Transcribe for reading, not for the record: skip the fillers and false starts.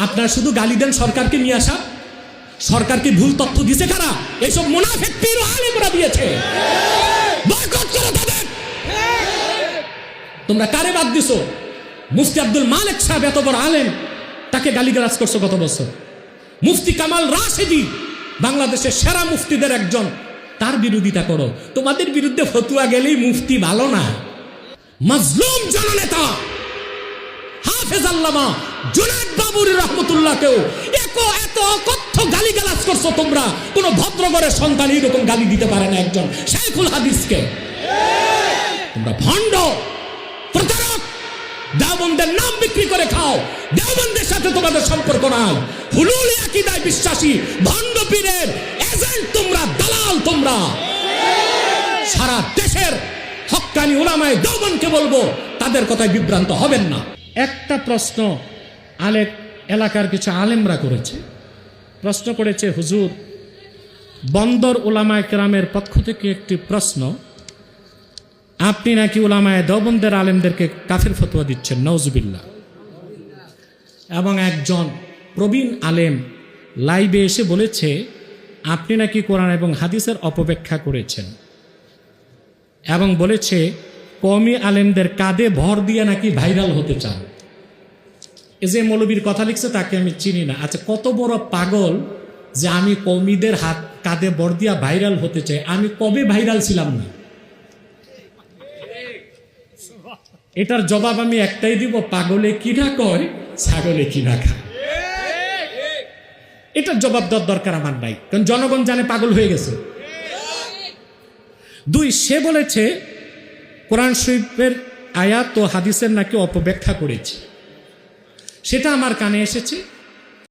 আপনারা শুধু গালি দেন সরকারকে নিয়ে আসা, সরকারকে ভুল তথ্য দিছে কারা? এইসব মুনাফিক পীর ও আলেমরা দিয়েছে। বয়কট করো তাদের। তোমরা কারে বাদ দিছো? মুফতি আব্দুল মালিক সাহেব এত বড় আলেম, তাকে গালিগালাজ করছো কত বছর? মুফতি কামাল রাশেদি বাংলাদেশের সেরা মুফতিদের একজন, তার বিরোধিতা করো। তোমাদের বিরুদ্ধে ফতুয়া গেলেই মুফতি ভালো না। মাজলুম জননেতা হাফেজ আল্লামা জুনায়েদ বাবুরী রহমতুল্লাহকেও এত অকথ্য গালিগালাজ করছো তোমরা। কোন ভদ্রঘরের সন্তান এরকম গালি দিতে পারে না একজন শাইখুল হাদিসকে। তোমরা ভণ্ড, প্রতারক, দেওবন্দের নাম বিক্রি করে খাও। দেওবন্দের সাথে তোমাদের সম্পর্ক নাই। হুলুল আকীদায় বিশ্বাসী ভণ্ড পীরের এজেন্ট তোমরা, দালাল তোমরা। সারা দেশের হক্কানি উলামায়ে দেওবন্দকে বলবো, তাদের কথায় বিভ্রান্ত হবেন না। একটা প্রশ্ন এলাকার কিছু আলেমরা করেছে, প্রশ্ন করেছে, হুজুর বন্দর উলামায়ে কেরামের পক্ষ থেকে একটি প্রশ্ন, আপনি নাকি উলামায়ে দেওবন্দের আলেমদেরকে কাফের ফতোয়া দিচ্ছেন, নাউজুবিল্লাহ। এবং একজন প্রবীণ আলেম লাইভে এসে বলেছে, আপনি নাকি কোরআন এবং হাদিসের অপব্যাখ্যা করেছেন, এবং বলেছে কওমি আলেমদের কাঁধে ভর দিয়ে নাকি ভাইরাল হতে চান। এই যে মৌলবীর কথা লিখছে তাকে আমি চিনি না। আচ্ছা, কত বড় পাগল যে আমি কওমিদের হাত কাঁধে ভর দিয়া ভাইরাল হতে চাই। আমি কবে ভাইরাল ছিলাম না? এটার জবাব আমি একটাই দিব, পাগলে কি না কয়, ছাগলে কি না খায়। এটার জবাব দেওয়ার দরকার আমার নাই, কারণ জনগণ জানে পাগল হয়ে গেছে। দুই, সে বলেছে কোরআন শরীফের আয়াত ও হাদিসের নাকি অপব্যাখ্যা করেছে, সেটা আমার কানে এসেছে।